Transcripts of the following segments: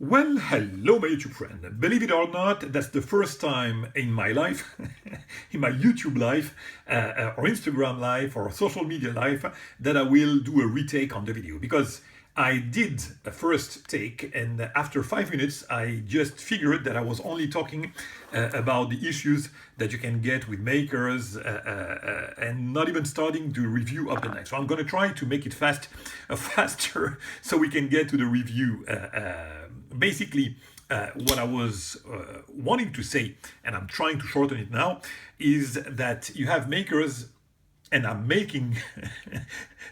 Well, hello, my YouTube friend. Believe it or not, that's the first time in my life, in my YouTube life, or Instagram life, or social media life, that I will do a retake on the video. Because I did a first take, and after 5 minutes, I just figured that I was only talking about the issues that you can get with makers, and not even starting the review of the knife. So I'm going to try to make it faster, so we can get to the review. Basically, what I was wanting to say, and I'm trying to shorten it now, is that you have makers, and I'm making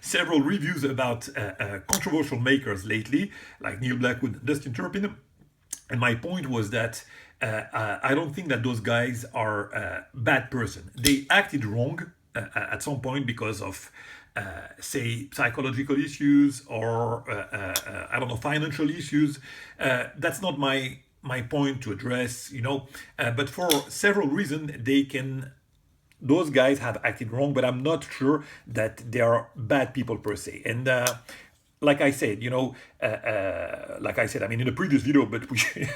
several reviews about controversial makers lately, like Neil Blackwood, DUSTIN TURPIN, and my point was that I don't think that those guys are a bad person. They acted wrong at some point because of say psychological issues or I don't know, financial issues. That's not my point to address, but for several reasons those guys have acted wrong, but I'm not sure that they are bad people per se. And like I said, I mean, in the previous video, but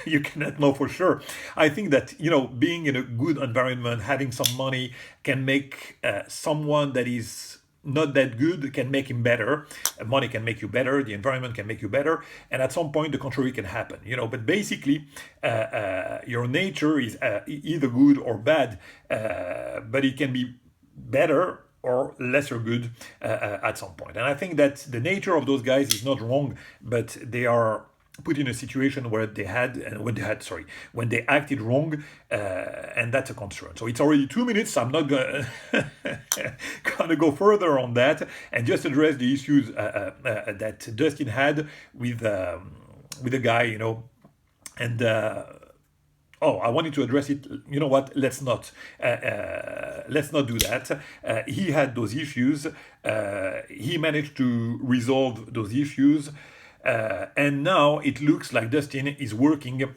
you cannot know for sure. I think that, being in a good environment, having some money can make someone that is not that good can make him better. Money can make you better. The environment can make you better. And at some point, the contrary can happen. But basically, your nature is either good or bad, but it can be better or lesser good at some point. And I think that the nature of those guys is not wrong, but they are put in a situation where when they acted wrong, and that's a concern. So it's already 2 minutes. I'm not gonna go further on that and just address the issues that Dustin had with the guy, and I wanted to address it. You know what? Let's not do that. He had those issues. He managed to resolve those issues. And now it looks like Dustin is working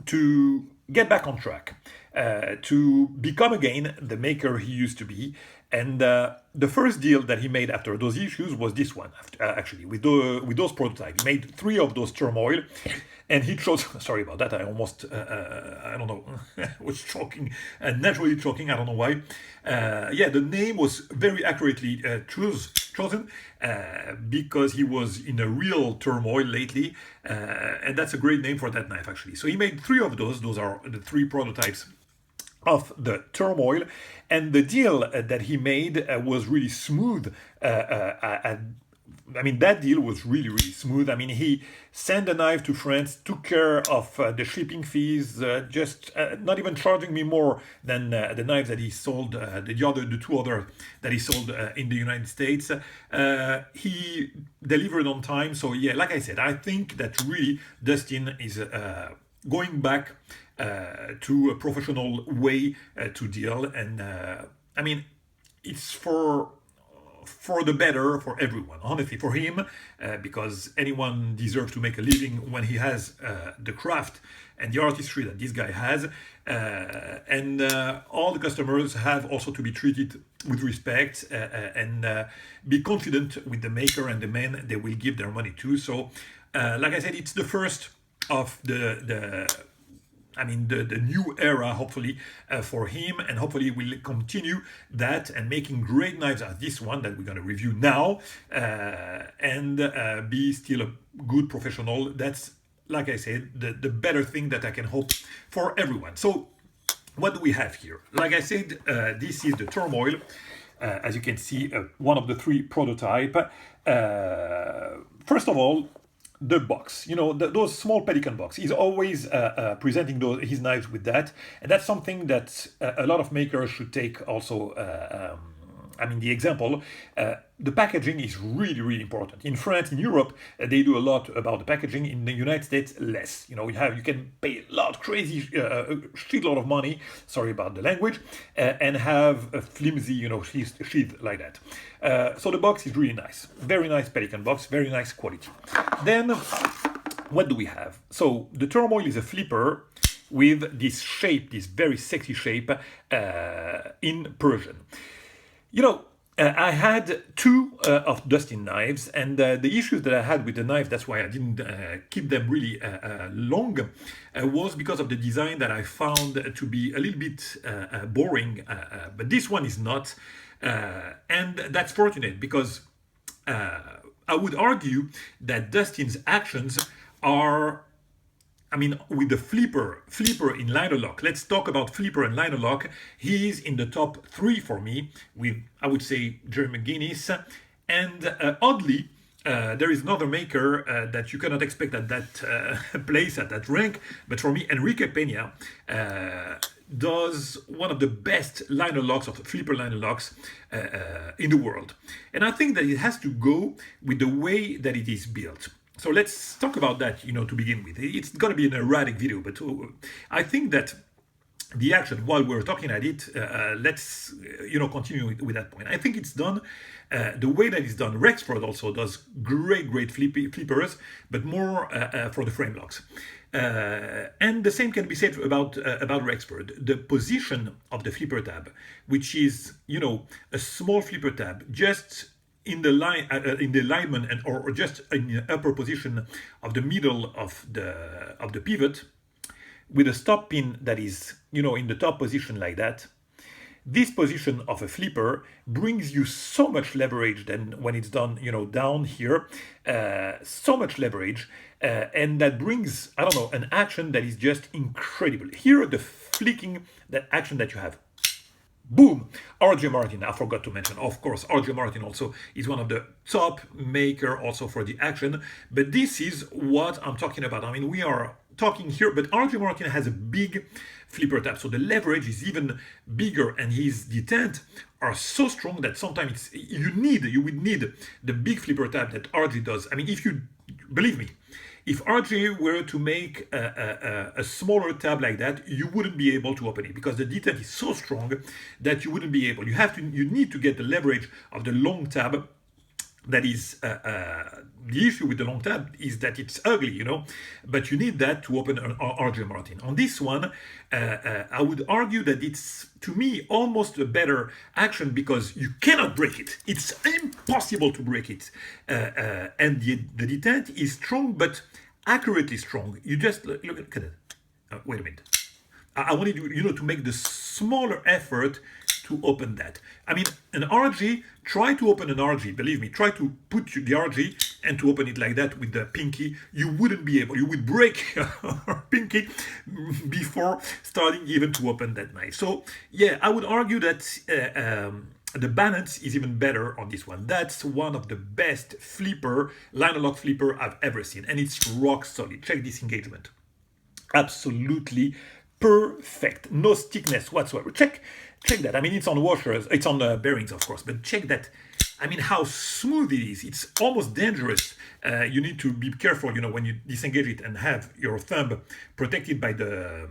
to get back on track, to become again the maker he used to be. And the first deal that he made after those issues was this one, actually, with those prototypes. He made 3 of those turmoil, and he chose, sorry about that, I almost, I don't know, was choking, naturally choking, I don't know why. The name was very accurately chosen because he was in a real turmoil lately, and that's a great name for that knife, actually. So he made 3 of those are the 3 prototypes of the turmoil, and the deal that he made was really smooth. I mean, that deal was really, really smooth. I mean, he sent the knife to France, took care of the shipping fees, just not even charging me more than the knives that he sold, the 2 other that he sold in the United States. He delivered on time. So yeah, like I said, I think that really Dustin is going back to a professional way to deal, and I mean, it's for the better for everyone, honestly, for him, because anyone deserves to make a living when he has the craft and the artistry that this guy has, and all the customers have also to be treated with respect, and be confident with the maker and the man they will give their money to. So like I said, it's the first of the new era, hopefully, for him, and hopefully we'll continue that and making great knives as this one that we're going to review now, and be still a good professional. That's, like I said, the better thing that I can hope for everyone. So what do we have here? Like I said, this is the turmoil. As you can see, one of the 3 prototype. First of all, the box, those small pelican box. He's always presenting his knives with that, and that's something that a lot of makers should take also. The example, the packaging is really, really important. In France, in Europe, they do a lot about the packaging. In the United States, less. You can pay a lot, crazy, shitload of money. Sorry about the language, and have a flimsy, sheath like that. So the box is really nice, very nice pelican box, very nice quality. Then, what do we have? So the turmoil is a flipper with this shape, this very sexy shape, in Persian. I had two of Dustin knives, and the issues that I had with the knife, that's why I didn't keep them really long, was because of the design that I found to be a little bit boring, but this one is not. And that's fortunate because I would argue that Dustin's actions are, I mean, with the flipper in liner lock. Let's talk about flipper and liner lock. He is in the top three for me with, I would say, Jerry McGuinness. And oddly, there is another maker that you cannot expect at that place, at that rank. But for me, Enrique Peña does one of the best liner locks, of flipper liner locks in the world. And I think that it has to go with the way that it is built. So let's talk about that, to begin with. It's going to be an erratic video, but I think that the action, while we're talking at it, let's, continue with that point. I think it's done the way that it's done. Rexford also does great flippers, but more for the frame locks. And the same can be said about Rexford. The position of the flipper tab, which is, a small flipper tab, just in the line, in the alignment, and or just in the upper position of the middle of the pivot, with a stop pin that is, in the top position like that. This position of a flipper brings you so much leverage than when it's done, down here, so much leverage, and that brings, I don't know, an action that is just incredible. Here, the flicking, that action that you have. Boom! RJ Martin, I forgot to mention, of course, RJ Martin also is one of the top maker also for the action, but this is what I'm talking about. I mean, we are talking here, but RJ Martin has a big flipper tab, so the leverage is even bigger, and his detent are so strong that sometimes you would need the big flipper tab that RJ does. I mean, if you believe me, if RJ were to make a smaller tab like that, you wouldn't be able to open it because the detent is so strong that you wouldn't be able. You need to get the leverage of the long tab. That is the issue with the long tab is that it's ugly, but you need that to open an RJ Martin. On this one, I would argue that it's, to me, almost a better action because you cannot break it. It's impossible to break it. And the detent is strong, but accurately strong. You just look at it. Wait a minute. I wanted you, to make the smaller effort to open that. I mean, an RG, try to open an RG, believe me, try to put the RG and to open it like that with the pinky, you wouldn't be able, you would break your pinky before starting even to open that knife. So yeah, I would argue that the balance is even better on this one. That's one of the best liner lock flipper I've ever seen, and it's rock solid. Check this engagement. Absolutely perfect, no stiffness whatsoever. Check that. I mean, it's on washers, it's on the bearings, of course, but check that. I mean, how smooth it is. It's almost dangerous. You need to be careful, when you disengage it and have your thumb protected by the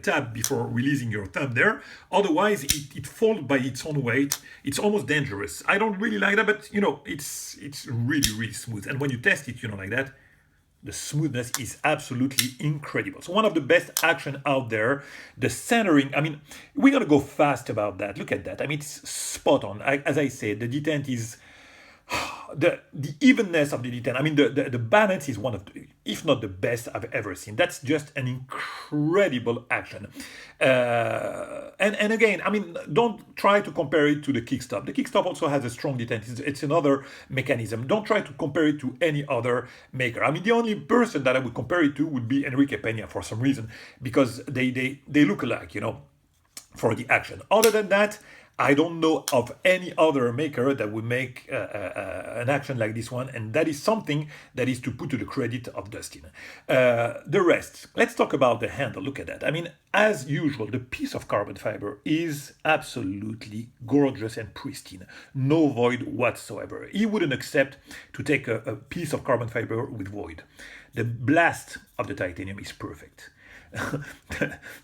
tab before releasing your thumb there. Otherwise, it falls by its own weight. It's almost dangerous. I don't really like that, but it's really smooth. And when you test it, like that, the smoothness is absolutely incredible. So one of the best action out there. The centering, I mean, we're going to go fast about that. Look at that. I mean, it's spot on. As I said, the detent is the evenness of the detent. I mean, the balance is one of the, if not the best I've ever seen. That's just an incredible action. And again, I mean, don't try to compare it to the kickstop. The kickstop also has a strong detent. It's another mechanism. Don't try to compare it to any other maker. I mean, the only person that I would compare it to would be Enrique Peña for some reason, because they look alike, for the action. Other than that, I don't know of any other maker that would make an action like this one, and that is something that is to put to the credit of Dustin. The rest, let's talk about the handle. Look at that. I mean, as usual, the piece of carbon fiber is absolutely gorgeous and pristine. No void whatsoever. He wouldn't accept to take a piece of carbon fiber with void. The blast of the titanium is perfect.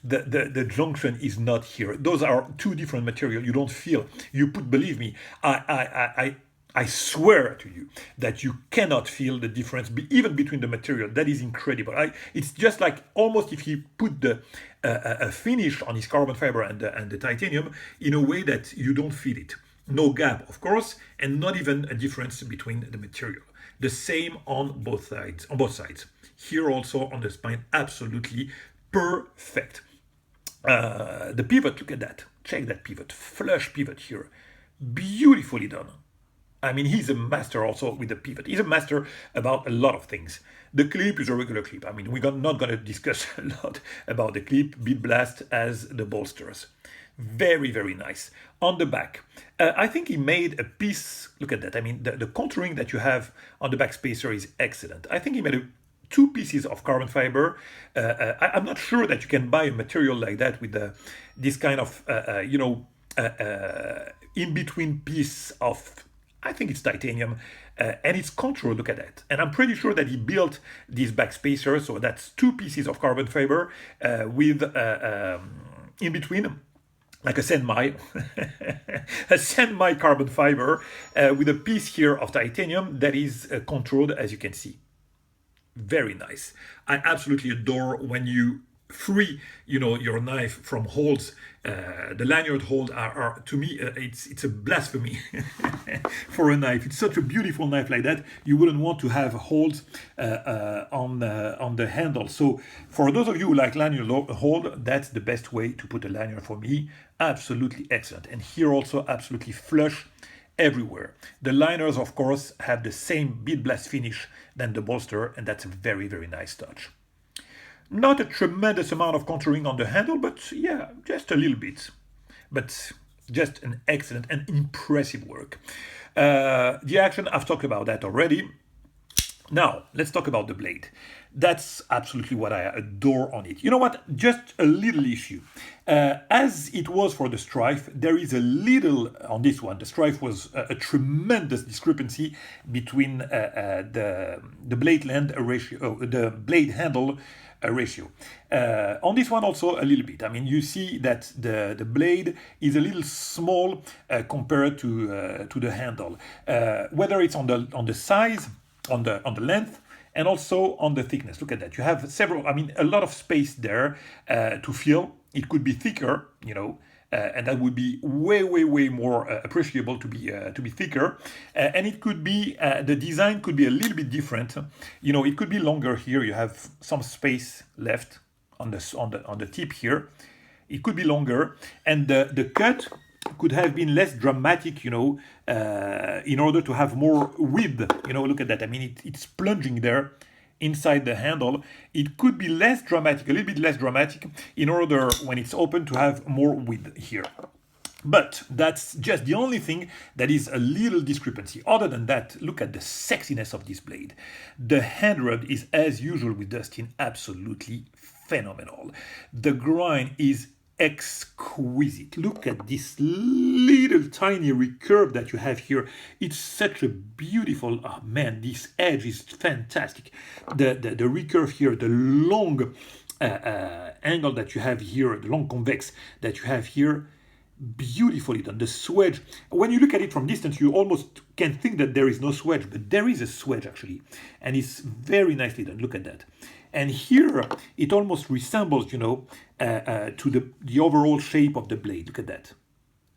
the junction is not here. Those are two different materials. You don't feel. Believe me, I swear to you that you cannot feel the difference even between the material. That is incredible. It's just like almost if he put a finish on his carbon fiber and the titanium in a way that you don't feel it. No gap, of course, and not even a difference between the material. The same on both sides. Here also on the spine, absolutely perfect. The pivot, look at that. Check that pivot. Flush pivot here. Beautifully done. I mean, he's a master also with the pivot. He's a master about a lot of things. The clip is a regular clip. I mean, we're not going to discuss a lot about the clip, Bead Blast as the bolsters. Very, very nice. On the back, I think he made a piece. Look at that. I mean, the contouring that you have on the back spacer is excellent. I think he made two pieces of carbon fiber. I'm not sure that you can buy a material like that with this kind of, in-between piece of, I think it's titanium, and it's contour, look at that. And I'm pretty sure that he built this back spacer, so that's two pieces of carbon fiber with in between, like a semi, a semi carbon fiber with a piece here of titanium that is contoured, as you can see. Very nice. I absolutely adore when you free, your knife from holes. The lanyard holes are to me, it's a blasphemy for a knife. It's such a beautiful knife like that. You wouldn't want to have holes on the handle. So for those of you who like lanyard hold, that's the best way to put a lanyard for me. Absolutely excellent. And here also absolutely flush everywhere. The liners, of course, have the same bead blast finish than the bolster, and that's a very, very nice touch. Not a tremendous amount of contouring on the handle, but yeah, just a little bit. But just an excellent and impressive work. The action, I've talked about that already. Now, let's talk about the blade. That's absolutely what I adore on it. You know what? Just a little issue. As it was for the Strife, there is a little on this one. The Strife was a tremendous discrepancy between the blade length ratio, the blade handle ratio. On this one also a little bit. I mean, you see that the blade is a little small compared to the handle. Whether it's on the size, on the length, and also on the thickness. Look at that. You have a lot of space there to fill. It could be thicker, and that would be way, way, way more appreciable to be thicker. And it could be the design could be a little bit different. It could be longer here. You have some space left on the tip here. It could be longer, and the cut could have been less dramatic, in order to have more width. Look at that. I mean, it's plunging there inside the handle. It could be less dramatic, a little bit less dramatic, in order when it's open to have more width here. But that's just the only thing that is a little discrepancy. Other than that, look at the sexiness of this blade. The hand rub is, as usual with Dustin, absolutely phenomenal. The grind is exquisite. Look at this little tiny recurve that you have here. It's such a beautiful, oh man, this edge is fantastic. The recurve here, the long angle that you have here, the long convex that you have here, beautifully done. The swedge, when you look at it from distance, you almost can think that there is no swedge, but there is a swedge actually, and it's very nicely done. Look at that. And here it almost resembles, to the overall shape of the blade. Look at that.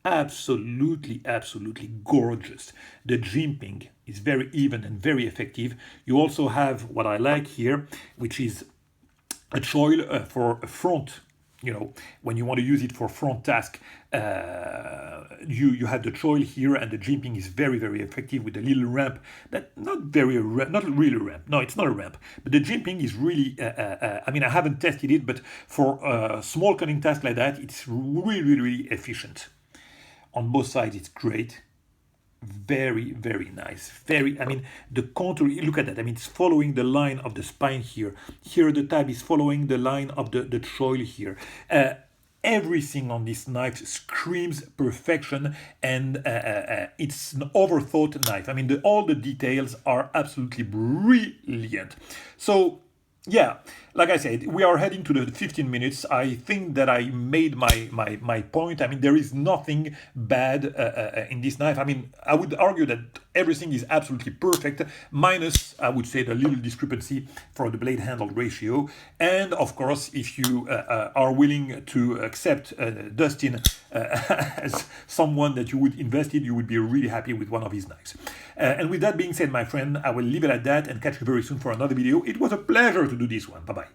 Absolutely, absolutely gorgeous. The jimping is very even and very effective. You also have what I like here, which is a choil for a front. When you want to use it for front task, you have the choil here, and the jimping is very, very effective with the little ramp. That not really a ramp. No, it's not a ramp. But the jimping is really. I mean, I haven't tested it, but for a small cutting task like that, it's really, really, really efficient. On both sides, it's great. Very, very nice. The contour, look at that. I mean, it's following the line of the spine here. Here, the tab is following the line of the choil here. Everything on this knife screams perfection, and it's an overthought knife. I mean, all the details are absolutely brilliant. So, yeah, like I said, we are heading to the 15 minutes. I think that I made my point. I mean, there is nothing bad in this knife. I mean, I would argue that everything is absolutely perfect, minus, I would say, the little discrepancy for the blade handle ratio. And of course, if you are willing to accept Dustin as someone that you would invest in, you would be really happy with one of his knives. And with that being said, my friend, I will leave it at that and catch you very soon for another video. It was a pleasure to do this one. Bye-bye.